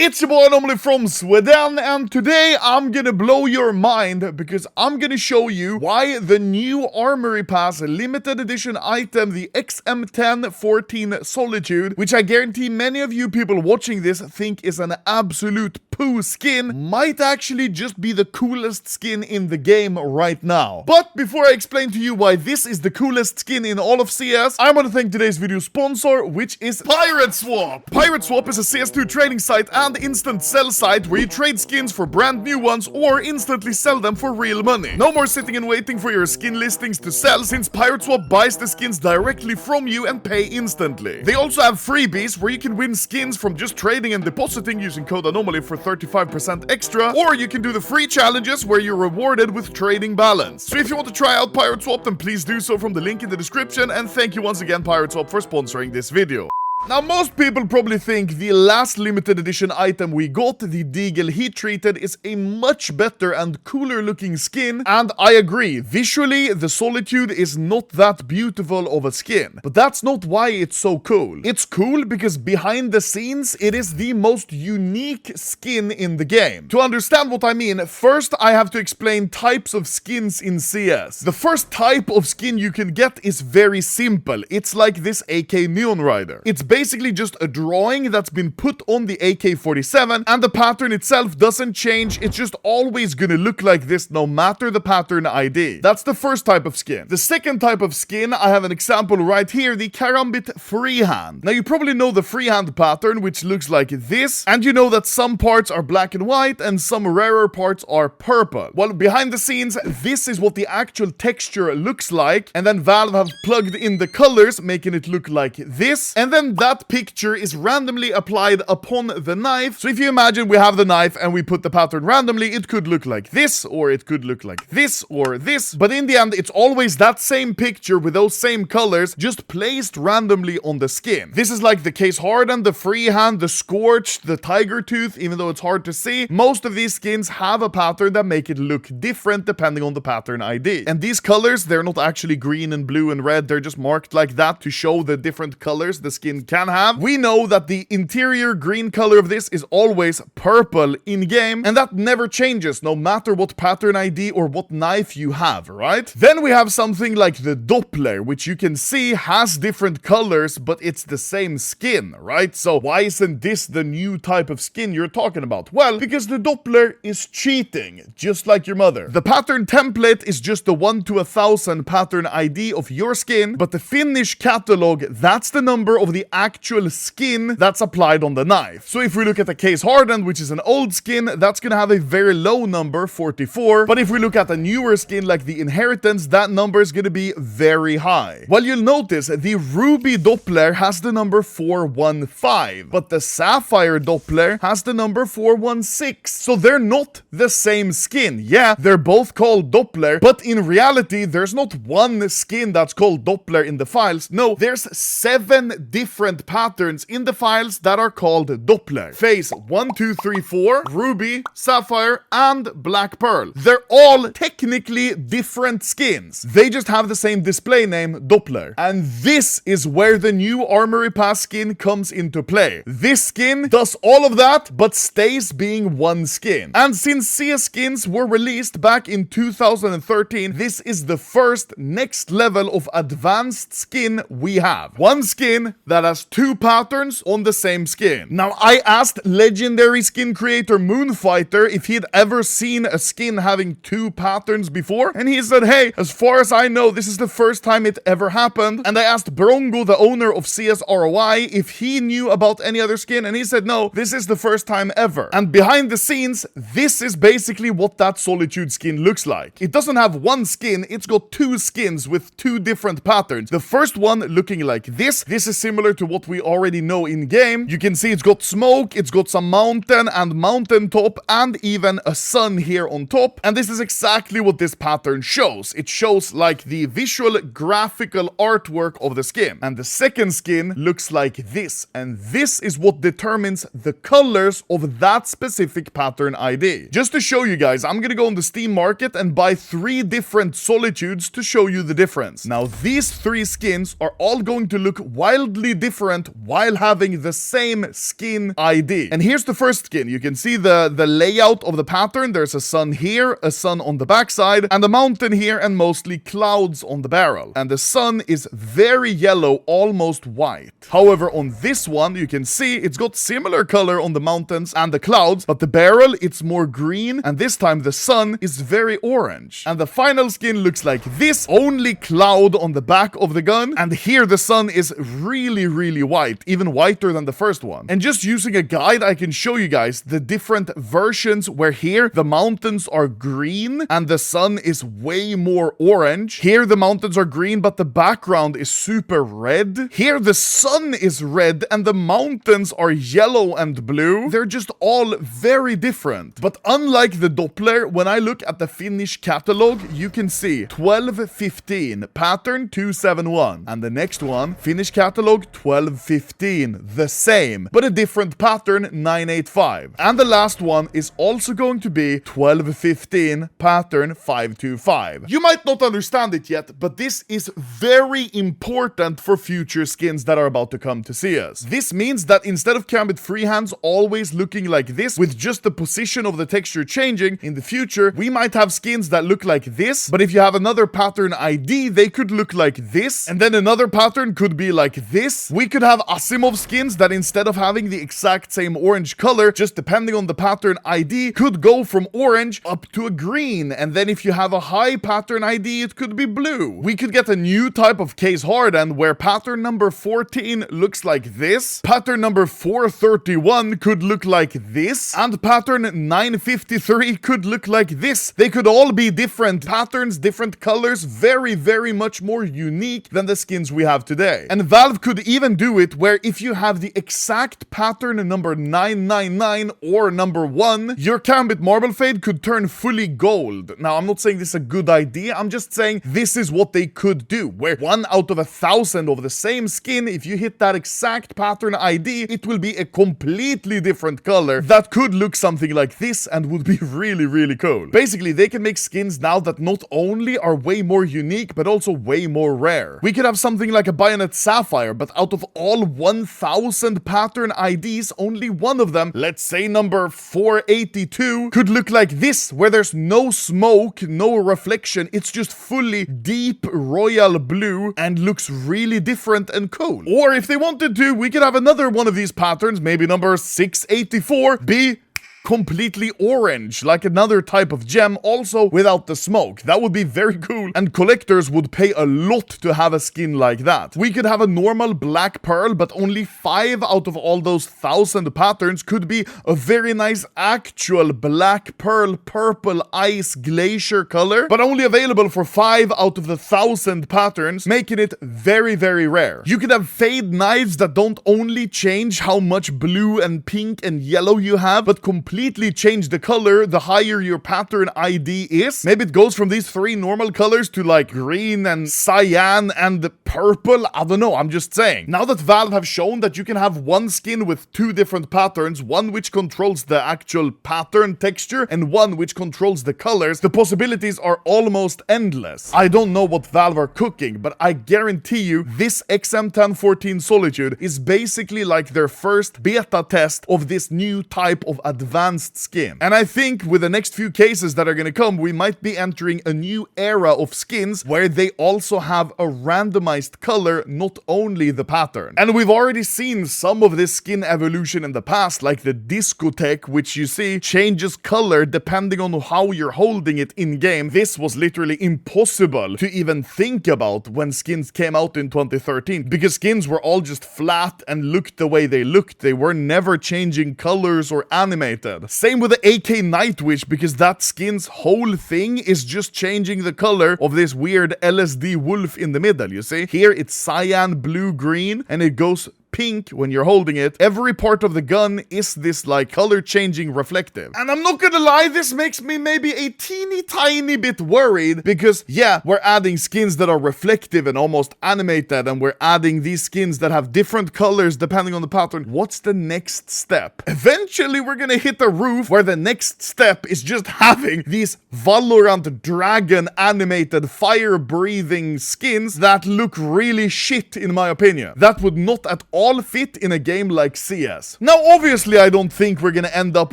It's your boy Anomaly from Sweden, and today I'm gonna blow your mind because I'm gonna show you why the new Armory Pass limited edition item, the XM1014 Solitude, which I guarantee many of you people watching this think is an absolute poo skin, might actually just be the coolest skin in the game right now. But before I explain to you why this is the coolest skin in all of CS, I want to thank today's video sponsor, which is Pirate Swap. Pirate Swap is a CS2 trading site and instant sell site where you trade skins for brand new ones or instantly sell them for real money. No more sitting and waiting for your skin listings to sell, since Pirate Swap buys the skins directly from you and pay instantly. They also have freebies where you can win skins from just trading and depositing using code Anomaly for 35% extra, or you can do the free challenges where you're rewarded with trading balance. So if you want to try out Pirate Swap, then please do so from the link in the description, and thank you once again Pirate Swap for sponsoring this video. Now, most people probably think the last limited edition item we got, the Deagle Heat Treated, is a much better and cooler looking skin, and I agree. Visually, the Solitude is not that beautiful of a skin, but that's not why it's so cool. It's cool because behind the scenes, it is the most unique skin in the game. To understand what I mean, first I have to explain types of skins in CS. The first type of skin you can get is very simple. It's like this AK Neon Rider. It's basically just a drawing that's been put on the AK-47, and the pattern itself doesn't change. It's just always gonna look like this no matter the pattern ID. That's the first type of skin. The second type of skin, I have an example right here, the Karambit Freehand. Now, you probably know the freehand pattern, which looks like this, and you know that some parts are black and white and some rarer parts are purple. Well, behind the scenes, this is what the actual texture looks like, and then Valve have plugged in the colors, making it look like this, and then that picture is randomly applied upon the knife. So if you imagine we have the knife and we put the pattern randomly, it could look like this, or it could look like this, or this, but in the end, it's always that same picture with those same colors, just placed randomly on the skin. This is like the Case Hardened, the Freehand, the Scorched, the Tiger Tooth, even though it's hard to see. Most of these skins have a pattern that make it look different depending on the pattern ID. And these colors, they're not actually green and blue and red, they're just marked like that to show the different colors the skin can have. We know that the interior green color of this is always purple in-game, and that never changes no matter what pattern ID or what knife you have, right? Then we have something like the Doppler, which you can see has different colors, but it's the same skin, right? So why isn't this the new type of skin you're talking about? Well, because the Doppler is cheating, just like your mother. The pattern template is just the 1 to 1,000 pattern ID of your skin, but the finish catalog, that's the number of the actual skin that's applied on the knife. So if we look at the Case Hardened, which is an old skin, that's gonna have a very low number, 44. But if we look at a newer skin like the Inheritance, that number is gonna be very high. Well, you'll notice the Ruby Doppler has the number 415, but the Sapphire Doppler has the number 416. So they're not the same skin. Yeah, they're both called Doppler, but in reality, there's not one skin that's called Doppler in the files. No, there's 7 different patterns in the files that are called Doppler. Phase 1, 2, 3, 4, Ruby, Sapphire, and Black Pearl. They're all technically different skins. They just have the same display name, Doppler. And this is where the new Armory Pass skin comes into play. This skin does all of that, but stays being one skin. And since CS skins were released back in 2013, this is the first next level of advanced skin we have. One skin that has 2 patterns on the same skin. Now, I asked legendary skin creator Moonfighter if he'd ever seen a skin having 2 patterns before, and he said, hey, as far as I know, this is the first time it ever happened. And I asked Brongo, the owner of CS ROI, if he knew about any other skin, and he said, no, this is the first time ever. And behind the scenes, this is basically what that Solitude skin looks like. It doesn't have one skin, it's got 2 skins with 2 different patterns. The first one looking like this. This is similar to what we already know in game. You can see it's got smoke, it's got some mountain and mountaintop, and even a sun here on top. And this is exactly what this pattern shows. It shows like the visual graphical artwork of the skin. And the second skin looks like this. And this is what determines the colors of that specific pattern ID. Just to show you guys, I'm gonna go on the Steam market and buy 3 different Solitudes to show you the difference. Now, these 3 skins are all going to look wildly different different while having the same skin ID. And here's the first skin. You can see the layout of the pattern. There's a sun here, a sun on the backside, and a mountain here, and mostly clouds on the barrel. And the sun is very yellow, almost white. However, on this one, you can see it's got similar color on the mountains and the clouds, but the barrel, it's more green, and this time the sun is very orange. And the final skin looks like this, only cloud on the back of the gun, and here the sun is really, really white, even whiter than the first one. And just using a guide, I can show you guys the different versions where here the mountains are green and the sun is way more orange. Here the mountains are green, but the background is super red. Here the sun is red and the mountains are yellow and blue. They're just all very different. But unlike the Doppler, when I look at the Finnish catalog, you can see 1215, pattern 271. And the next one, Finnish catalog 1215, the same, but a different pattern 985. And the last one is also going to be 1215, pattern 525. You might not understand it yet, but this is very important for future skins that are about to come to see us. This means that instead of Karambit freehands always looking like this, with just the position of the texture changing, in the future, we might have skins that look like this, but if you have another pattern ID, they could look like this, and then another pattern could be like this. We could have Asimov skins that instead of having the exact same orange color, just depending on the pattern ID, could go from orange up to a green, and then if you have a high pattern ID, it could be blue. We could get a new type of case hardened where pattern number 14 looks like this, pattern number 431 could look like this, and pattern 953 could look like this. They could all be different patterns, different colors, very, very much more unique than the skins we have today. And Valve could even do it where if you have the exact pattern number 999 or number 1, your Karambit Marble Fade could turn fully gold. Now, I'm not saying this is a good idea, I'm just saying this is what they could do, where 1 out of 1,000 of the same skin, if you hit that exact pattern ID, it will be a completely different color that could look something like this and would be really, really cool. Basically, they can make skins now that not only are way more unique, but also way more rare. We could have something like a Bayonet Sapphire, but out of all 1,000 pattern IDs, only one of them, let's say number 482, could look like this, where there's no smoke, no reflection, it's just fully deep royal blue and looks really different and cool. Or if they wanted to, we could have another one of these patterns, maybe number 684, be completely orange, like another type of gem, also without the smoke. That would be very cool, and collectors would pay a lot to have a skin like that. We could have a normal black pearl, but only 5 out of all those 1,000 patterns could be a very nice actual black pearl purple ice glacier color, but only available for 5 out of the 1,000 patterns, making it very, very rare. You could have fade knives that don't only change how much blue and pink and yellow you have, but completely change the color the higher your pattern ID is. Maybe it goes from these 3 normal colors to like green and cyan and purple. I don't know, I'm just saying. Now that Valve have shown that you can have one skin with 2 different patterns, one which controls the actual pattern texture and one which controls the colors, the possibilities are almost endless. I don't know what Valve are cooking, but I guarantee you this XM1014 Solitude is basically like their first beta test of this new type of advanced skin. And I think with the next few cases that are gonna come, we might be entering a new era of skins where they also have a randomized color, not only the pattern. And we've already seen some of this skin evolution in the past, like the Discotheque, which you see changes color depending on how you're holding it in-game. This was literally impossible to even think about when skins came out in 2013, because skins were all just flat and looked the way they looked. They were never changing colors or animated. Same with the AK Nightwish, because that skin's whole thing is just changing the color of this weird LSD wolf in the middle, you see? Here it's cyan, blue, green, and it goes pink when you're holding it. Every part of the gun is this like color changing reflective. And I'm not gonna lie, this makes me maybe a teeny tiny bit worried, because yeah, we're adding skins that are reflective and almost animated, and we're adding these skins that have different colors depending on the pattern. What's the next step? Eventually we're gonna hit a roof where the next step is just having these Valorant dragon animated fire breathing skins that look really shit in my opinion. That would not at all all fit in a game like CS. Now, obviously, I don't think we're gonna end up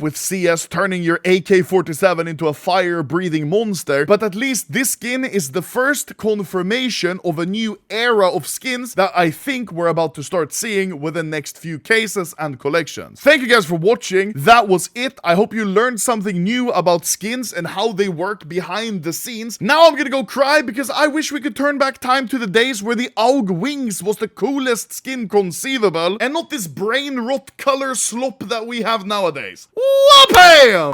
with CS turning your AK-47 into a fire-breathing monster, but at least this skin is the first confirmation of a new era of skins that I think we're about to start seeing with the next few cases and collections. Thank you guys for watching. That was it. I hope you learned something new about skins and how they work behind the scenes. Now I'm gonna go cry because I wish we could turn back time to the days where the AUG wings was the coolest skin conceivable and not this brain rot color slop that we have nowadays. Whoopam!